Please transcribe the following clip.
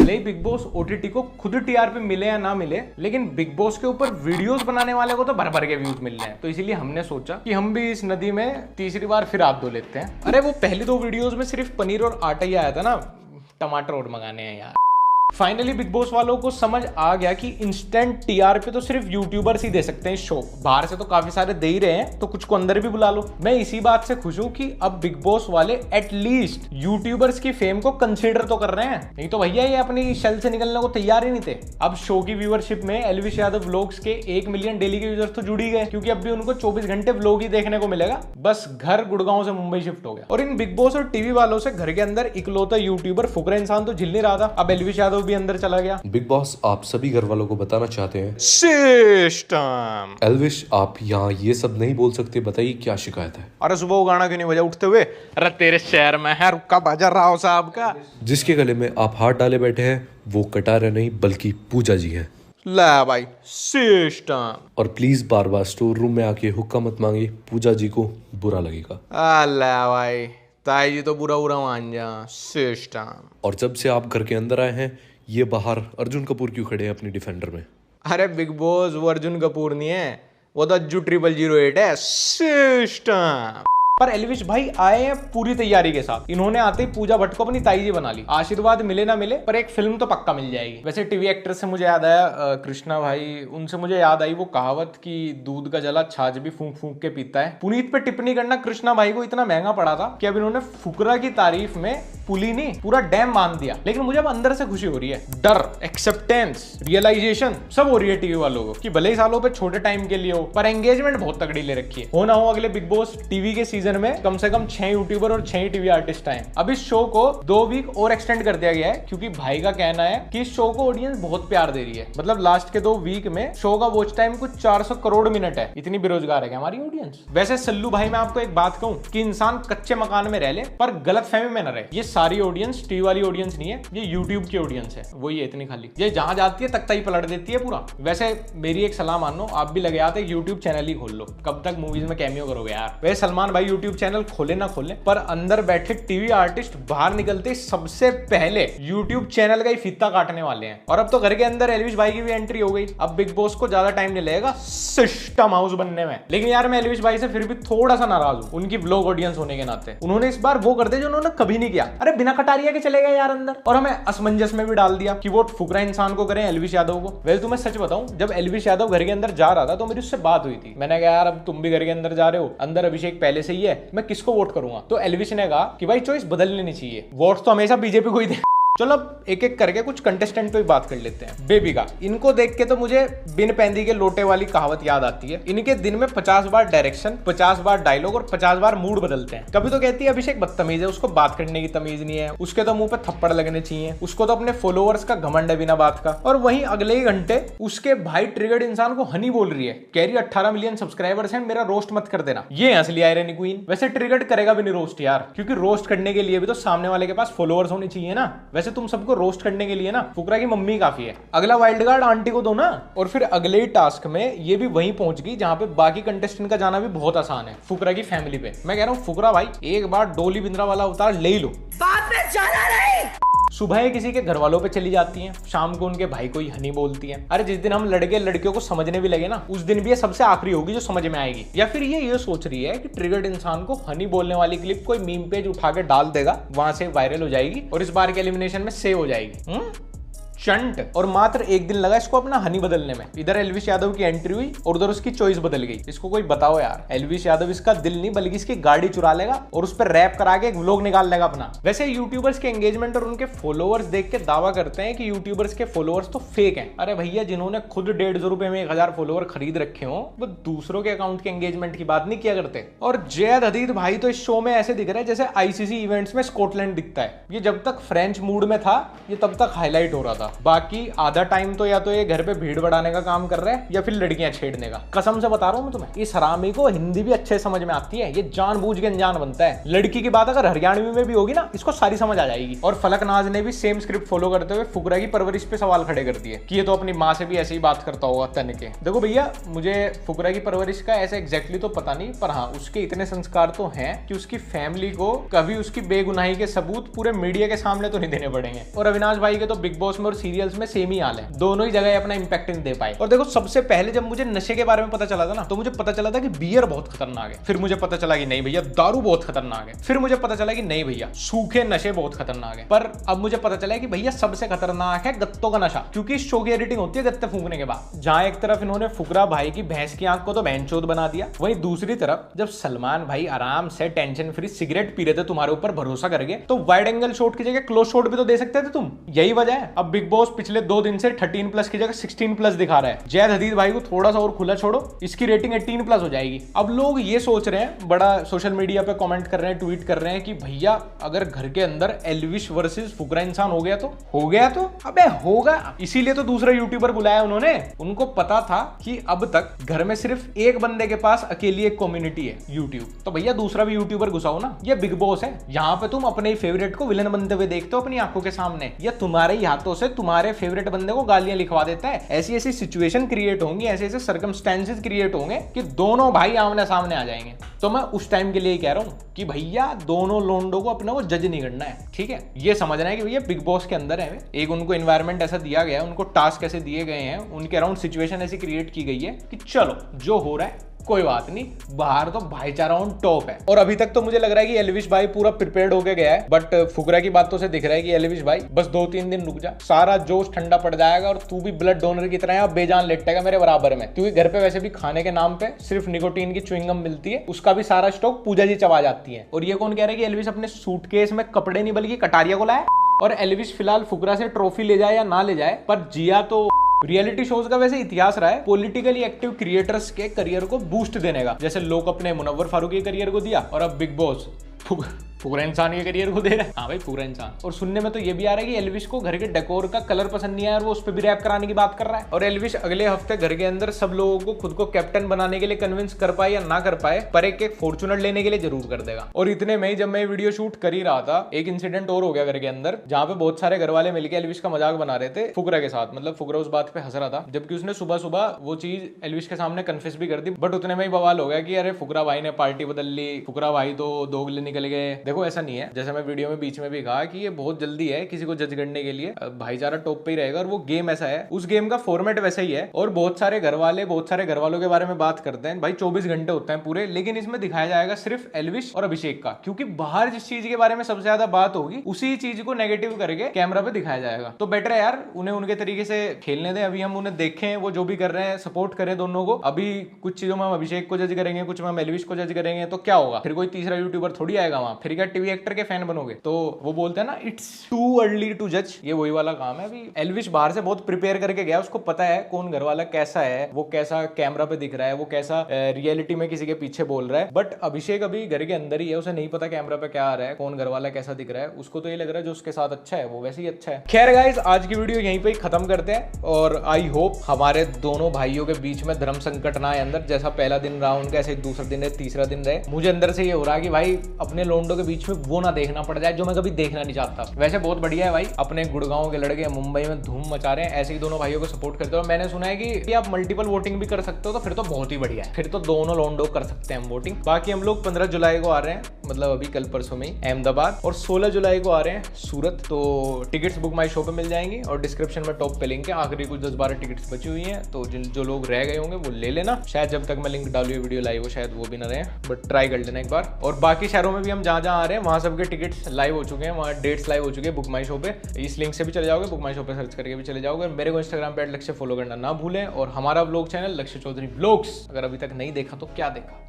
भले ही big boss OTT को खुद टीआरपी मिले या ना मिले, लेकिन बिग बॉस के ऊपर वीडियोस बनाने वाले को तो भर भर के व्यूज मिल रहे हैं। तो इसीलिए हमने सोचा कि हम भी इस नदी में तीसरी बार फिर हाथ धो लेते हैं। अरे वो पहली 2 वीडियोस में सिर्फ पनीर और आटा ही आया था ना, टमाटर और मंगाने हैं यार। फाइनली बिग बॉस वालों को समझ आ गया कि इंस्टेंट टीआरपी तो सिर्फ यूट्यूबर्स ही दे सकते हैं इस शो। बाहर से तो काफी सारे दे ही रहे हैं, तो कुछ को अंदर भी बुला लो। मैं इसी बात से खुश हूं कि अब बिग बॉस वाले एटलीस्ट यूट्यूबर्स की फेम को कंसीडर तो कर रहे हैं। नहीं तो भैया ये अपनी शेल से निकलने को तैयार ही नहीं थे। अब शो की व्यूअरशिप में एलविश यादव व्लॉग्स के 1 मिलियन डेली के यूजर्स तो जुड़ ही गए, क्योंकि अब भी उनको 24 घंटे व्लॉग ही देखने को मिलेगा। बस घर गुड़गांव से मुंबई शिफ्ट हो गया। और इन बिग बॉस और टीवी वालों से घर के अंदर इकलौता यूट्यूबर फुकरा इंसान तो झिल नहीं रहा था। अब एलविश यादव भी अंदर चला गया। बिग बॉस आप सभी घर वालों को बताना चाहते हैं सिस्टम। एल्विश आप यहाँ ये सब नहीं बोल सकते, बताइए क्या शिकायत है। अरे सुबह वो गाना क्यों नहीं बजा उठते हुए? अरे तेरे शहर में है रुक्का बाजार राव साहब का। जिसके गले में आप हाथ डाले बैठे हैं वो कटारा नहीं बल्कि पूजा जी हैं। ला भाई सिस्टम। और please bar bar store room में आके हुक्का मत मांगे, पूजा जी को बुरा लगेगा। ला भाई ताई जी तो बुरा मान जा सिस्टम। और जब से आप घर के अंदर आए हैं ये बाहर अर्जुन कपूर क्यों खड़े हैं अपनी डिफेंडर में? अरे बिग बॉस वो अर्जुन कपूर नहीं है, वो तो अज्जू 0008 है सिस्टम। पर एलविश भाई आए हैं पूरी तैयारी के साथ। इन्होंने आते ही पूजा भट्ट को अपनी ताई जी बना ली। आशीर्वाद मिले ना मिले पर एक फिल्म तो पक्का मिल जाएगी। वैसे टीवी एक्ट्रेस से मुझे याद आया कृष्णा भाई, उनसे मुझे याद आई वो कहावत कि दूध का जला छाछ भी फूंक फूंक के पीता है। पुनीत पे टिप्पणी करना कृष्णा भाई को इतना महंगा पड़ा था कि अब इन्होंने फुकरा की तारीफ में पुली नहीं पूरा डैम बांध दिया। लेकिन मुझे अब अंदर से खुशी हो रही है, डर, एक्सेप्टेंस, रियलाइजेशन सब हो रही है टीवी वालों को कि भले ही सालों पे छोटे टाइम के लिए हो पर एंगेजमेंट बहुत तगड़ी ले रखी है। हो ना हो अगले बिग बॉस टीवी के सीजन में कम से कम 6 यूट्यूबर और 6 टीवी आर्टिस्ट आए। अब इस शो को 2 वीक और एक्सटेंड कर दिया गया है, क्योंकि भाई का कहना है कि इस शो को ऑडियंस बहुत प्यार दे रही है। मतलब लास्ट के 2 वीक में शो का वॉच टाइम कुछ 400 करोड़ मिनट है। इतनी बेरोजगार है क्या हमारी ऑडियंस? वैसे सल्लू भाई मैं आपको एक बात कहूं कि इंसान कच्चे मकान में रह ले पर गलतफहमी में न रहे। ये सारी ऑडियंस टीवी वाली ऑडियंस नहीं है, ये यूट्यूब की ऑडियंस है। वही है इतनी खाली, ये जहां जाती है तख्ता ही पलट देती है पूरा। वैसे मेरी एक सलाह मान लो, आप भी लगे आते यूट्यूब चैनल ही खोल लो। कब तक मूवीज में कैमियो करोगे यार? वैसे सलमान भाई यूट्यूब चैनल खोले ना खोले पर अंदर बैठे टीवी आर्टिस्ट बाहर निकलते सबसे पहले यूट्यूब चैनल का ही फीता काटने वाले हैं। और अब तो घर के अंदर एलविश भाई की भी एंट्री हो गई। अब बिग बॉस को ज्यादा टाइम नहीं लगेगा सिस्टम हाउस बनने में। लेकिन यार मैं एलविश भाई से फिर भी थोड़ा सा नाराज हूं उनकी व्लॉग ऑडियंस होने के नाते। उन्होंने इस बार वो कर दे जो उन्होंने कभी नहीं किया। अरे बिना कटारिया के चले गए यार अंदर, और हमें असमंजस में भी डाल दिया कि वोट फुकरा इंसान को करें एलविश यादव को। वैसे तुम्हें सच बताऊं, जब एलविश यादव घर के अंदर जा रहा था तो मेरी उससे बात हुई थी। मैंने कहा यार अब तुम भी घर के अंदर जा रहे हो, अंदर अभिषेक पहले से ही है, मैं किसको वोट करूंगा? तो एलविश ने कहा कि भाई चॉइस बदल लेनी चाहिए, वोट तो हमेशा बीजेपी को ही दे। चलो अब एक एक करके कुछ कंटेस्टेंट पे बात कर लेते हैं। बेबी का, इनको देख के तो मुझे बिन पैंदी के लोटे वाली कहावत याद आती है। इनके दिन में 50 बार डायरेक्शन, 50 बार डायलॉग और 50 बार मूड बदलते हैं। कभी तो कहती है अभिषेक बदतमीज है, उसको बात करने की तमीज नहीं है, उसके तो मुंह पे थप्पड़ लगने चाहिए, उसको तो अपने फॉलोअर्स का घमंड है बिना बात का। और वहीं अगले ही घंटे उसके भाई ट्रिगर्ड इंसान को हनी बोल रही है, कह रही 18 मिलियन सब्सक्राइबर्स हैं, मेरा रोस्ट मत कर देना। ये असली आयरनी क्वीन। वैसे ट्रिगर्ड करेगा भी नहीं रोस्ट यार, क्योंकि रोस्ट करने के लिए भी तो सामने वाले के पास फॉलोअर्स होने चाहिए ना। वैसे तुम सबको रोस्ट करने के लिए ना फुकरा की मम्मी काफी है। अगला वाइल्ड कार्ड आंटी को दो ना। और फिर अगले ही टास्क में ये भी वहीं पहुंच गई जहां पे बाकी कंटेस्टेंट का जाना भी बहुत आसान है, फुकरा की फैमिली पे। मैं कह रहा हूं फुकरा भाई एक बार डोली बिंद्रा वाला अवतार ले ही लो। बाद में जाना नहीं। सुबह किसी के घर वालों पे चली जाती हैं, शाम को उनके भाई को ही हनी बोलती हैं। अरे जिस दिन हम लड़के लड़कियों को समझने भी लगे ना, उस दिन भी ये सबसे आखिरी होगी जो समझ में आएगी। या फिर ये सोच रही है कि ट्रिगर्ड इंसान को हनी बोलने वाली क्लिप कोई मीम पेज उठा के डाल देगा, वहां से वायरल हो जाएगी और इस बार के एलिमिनेशन में सेव हो जाएगी। चंट। और मात्र 1 दिन लगा इसको अपना हनी बदलने में। इधर एलविश यादव की एंट्री हुई और उधर उसकी चॉइस बदल गई। इसको कोई बताओ यार, एलविश यादव इसका दिल नहीं बल्कि इसकी गाड़ी चुरा लेगा और उस पर रैप करा के एक व्लॉग निकाल लेगा अपना। वैसे यूट्यूबर्स के एंगेजमेंट और उनके फॉलोअर्स देख के दावा करते हैं कि यूट्यूबर्स के फॉलोअर्स तो फेक हैं। अरे भैया जिन्होंने खुद 150 रुपए में 1000 फॉलोअर खरीद रखे हो वो दूसरों के अकाउंट के एंगेजमेंट की बात नहीं किया करते। और जैद हदीद भाई तो इस शो में ऐसे दिख रहा है जैसे आईसीसी इवेंट्स में स्कॉटलैंड दिखता है। ये जब तक फ्रेंच मूड में था ये तब तक हाईलाइट हो रहा था। ज्यादा। बाकी आधा टाइम तो या तो ये घर पे भीड़ बढ़ाने का काम कर रहा है या फिर लड़कियां छेड़ने का। कसम से बता रहा हूं मैं तुम्हें, इस हरामी को हिंदी भी अच्छे समझ में आती है, ये जानबूझ के अनजान बनता है। लड़की की बात अगर हरियाणवी में भी होगी ना, इसको सारी समझ आ जाएगी। और फलकनाज ने भी सेम स्क्रिप्ट फॉलो करते हुए फुकरा की परवरिश पे सवाल खड़े कर दिए कि ये तो अपनी माँ से भी ऐसे ही बात करता होगा तन के। देखो भैया, मुझे फुकरा की परवरिश का ऐसे एग्जैक्टली तो पता नहीं, पर हाँ उसके इतने संस्कार तो हैं कि उसकी फैमिली को कभी उसकी बेगुनाही के सबूत पूरे मीडिया के सामने तो नहीं देने पड़ेंगे। और अविनाश भाई के तो बिग बॉस में और सीरियल्स में सेम ही हाल है, दोनों ही जगह अपना इंपैक्ट नहीं दे पाए। और देखो, सबसे पहले जब मुझे नशे के बारे में पता चला था ना, तो मुझे पता चला था कि बियर बहुत खतरनाक है। फिर मुझे पता चला कि नहीं भैया दारू बहुत खतरनाक है। फिर मुझे पता चला कि नहीं भैया सूखे नशे बहुत खतरनाक है। पर अब मुझे पता चला कि भैया सबसे खतरनाक है गत्तों का नशा, क्योंकि इस शो की एडिटिंग होती है गत्ते फूंकने के बाद। जहां एक तरफ इन्होंने फुकरा भाई की भैंस की आंख को तो बहनचोद बना दिया, वहीं दूसरी तरफ जब सलमान भाई आराम से टेंशन फ्री सिगरेट पी रहे थे तुम्हारे ऊपर भरोसा करके, तो वाइड एंगल शॉट की जगह क्लोज शॉट भी तो दे सकते थे तुम। यही वजह है अब बिग बॉस पिछले 2 दिन से 13+ की जगह 16+ दिखा रहा है। जैद हदीद भाई को थोड़ा सा और खुला छोड़ो, इसकी रेटिंग 18+ हो जाएगी। अब लोग ये सोच रहे हैं, बड़ा सोशल मीडिया पे कमेंट कर रहे हैं, ट्वीट कर रहे हैं कि भैया अगर घर के अंदर एल्विश वर्सेस फुकरा इंसान हो गया तो अबे होगा। इसीलिए तो दूसरा यूट्यूबर बुलाया उन्होंने। उनको पता था कि अब तक घर में सिर्फ एक बंदे के पास अकेली एक कम्युनिटी है, यूट्यूब। तो भैया दूसरा भी यूट्यूबर घुसाओ ना। ये बिग बॉस है, यहाँ पे तुम अपने फेवरेट को विलन बनते हुए देखते हो अपनी आंखों के सामने, या तुम्हारे ही हाथों से तुम्हारे फेवरेट बंदे को गालियां लिखवा देता है। ऐसी ऐसी सिचुएशन क्रिएट होंगी, ऐसे ऐसे सर्कमस्टेंसेस क्रिएट होंगे कि दोनों भाई आमने सामने आ जाएंगे। तो मैं उस टाइम के लिए ही कह रहा हूं कि भैया दोनों लोंडो को अपना वो जज नहीं करना है, ठीक है। ये समझना है कि भैया बिग बॉस के अंदर है, एक उनको एनवायरनमेंट ऐसा दिया गया है, उनको टास्क ऐसे दिए गए हैं, उनके अराउंड सिचुएशन ऐसी क्रिएट की गई है कि चलो जो हो रहा है कोई बात नहीं, बाहर तो भाईचारा ऑन टॉप है। और अभी तक तो मुझे लग रहा है कि एल्विश भाई पूरा प्रिपेयर्ड होके गया है, बट फुकरा की बातों से दिख रहा है कि एल्विश भाई बस 2-3 दिन रुक जा, सारा जोश ठंडा पड़ जाएगा और तू भी ब्लड डोनर की तरह बेजान लेटेगा मेरे बराबर में। क्योंकि घर पे वैसे भी खाने के नाम पे सिर्फ निकोटीन की च्युइंगम मिलती है, उसका भी सारा स्टॉक पूजा जी चबा जाती है। और ये कौन कह रहा है कि एल्विश अपने सूटकेस में कपड़े नहीं बल्कि कटारिया को लाया। और एल्विश फिलहाल फुकरा से ट्रॉफी ले जाए या ना ले जाए, पर जिया तो रियलिटी शोज का वैसे इतिहास रहा है पॉलिटिकली एक्टिव क्रिएटर्स के करियर को बूस्ट देने का। जैसे लोग अपने मुनव्वर फारूकी के करियर को दिया, और अब बिग बॉस पूरा इंसान के करियर को दे रहा है। हाँ भाई पूरा इंसान। और सुनने में तो ये भी आ रहा है कि एल्विश को घर के डेकोर का कलर पसंद नहीं आया और वो उस पर भी रैप कराने की बात कर रहा है। और एल्विश अगले हफ्ते घर के अंदर सब लोगों को खुद को कैप्टन बनाने के लिए कन्विंस कर पाए या ना कर पाए, पर एक फॉर्च्यूनर लेने के लिए जरूर कर देगा। और इतने में ही जब मैं वीडियो शूट कर ही रहा था, एक इंसिडेंट और हो गया घर के अंदर, जहां पे बहुत सारे घर वाले मिलकर एल्विश का मजाक बना रहे थे फुकरा के साथ। मतलब फुकरा उस बात पे हंस रहा था, जबकि उसने सुबह सुबह वो चीज एल्विश के सामने कन्फेस भी कर दी। बट उतने में ही बवाल हो गया कि अरे फुकरा भाई ने पार्टी बदल ली, फुकरा भाई तो दोगले निकल गए। देखो ऐसा नहीं है, जैसे मैं वीडियो में बीच में भी कहा कि ये बहुत जल्दी है किसी को जज करने के लिए, भाईचारा टॉप पे ही रहेगा। और वो गेम ऐसा है, उस गेम का फॉर्मेट वैसा ही है। और बहुत सारे घर वालों के बारे में बात करते हैं, भाई 24 घंटे होते हैं पूरे, लेकिन इसमें दिखाया जाएगा सिर्फ एल्विश और अभिषेक का। क्योंकि बाहर जिस चीज के बारे में सबसे ज्यादा बात होगी, उसी चीज को नेगेटिव करके कैमरा पे दिखाया जाएगा। तो बेटर है यार, उन्हें उनके तरीके से खेलने दें। अभी हम उन्हें देखें, वो जो भी कर रहे हैं सपोर्ट करें दोनों को। अभी कुछ चीजों में हम अभिषेक को जज करेंगे, कुछ में हम एल्विश को जज करेंगे, तो क्या होगा फिर? कोई तीसरा यूट्यूबर थोड़ी आएगा वहां, फिर क्या टीवी एक्टर के फैन बनोगे? तो वो बोलते हैं ना, इट्स टू अर्ली टू जज, ये वही वाला काम है। अभी एल्विश बाहर से बहुत प्रिपेयर करके गया, उसको पता है कौन घर वाला कैसा है, वो कैसा कैमरा पे दिख रहा है, वो कैसा रियलिटी में किसी के पीछे बोल रहा है। बट अभिषेक अभी घर के अंदर ही है, उसे नहीं पता कैमरा पे क्या आ रहा है, कौन घर वाला कैसा दिख रहा है। उसको तो ये लग रहा है जो उसके साथ अच्छा है वो वैसे ही अच्छा है। खैर गाइस, आज की वीडियो यहीं पे खत्म करते हैं, और आई होप हमारे दोनों भाइयों के बीच में धर्म संकट ना आए अंदर। जैसा पहला दिन रहा उनका, ऐसे दूसरा दिन है, तीसरा दिन रहे। मुझे अंदर से ये हो रहा है कि भाई अपने लोंडो के बीच में वो ना देखना पड़ जाए जो मैं कभी देखना नहीं चाहता। वैसे बहुत बढ़िया है भाई, अपने गुड़गांव के लड़के मुंबई में धूम मचा रहे हैं। ऐसे ही दोनों भाइयों को सपोर्ट करते हो। मैंने सुना है कि आप मल्टीपल वोटिंग भी कर सकते हो, तो फिर तो बहुत ही बढ़िया है, फिर तो दोनों लोंडो कर सकते हैं हम वोटिंग। बाकी हम लोग 15 जुलाई को आ रहे हैं, मतलब अभी कल परसों में ही अहमदाबाद, और 16 जुलाई को आ रहे हैं सूरत। तो टिकट्स बुक माई शो पे मिल जाएंगी, और डिस्क्रिप्शन में टॉप पे लिंक है। आखिरी कुछ 10-12 टिकट्स बची हुई हैं, तो जो लोग रह गए होंगे वो ले लेना। शायद जब तक मैं लिंक डालू वीडियो लाइव हो, शायद वो भी ना रहे, बट ट्राई कर लेना एक बार। और बाकी शहरों में भी हम जहाँ आ रहे हैं वहाँ सबके टिकट्स लाइव हो चुके हैं, वहाँ डेट्स लाइव हो चुके हैं बुक माई शो पे। इस लिंक से भी चले जाओगे, बुक माई शो पे सर्च करके भी चले जाओगे। मेरे को इंस्टाग्राम पे @लक्ष्य फॉलो करना ना भूलें, और हमारा व्लॉग चैनल लक्ष्य चौधरी व्लॉग्स अगर अभी तक नहीं देखा तो क्या देखा।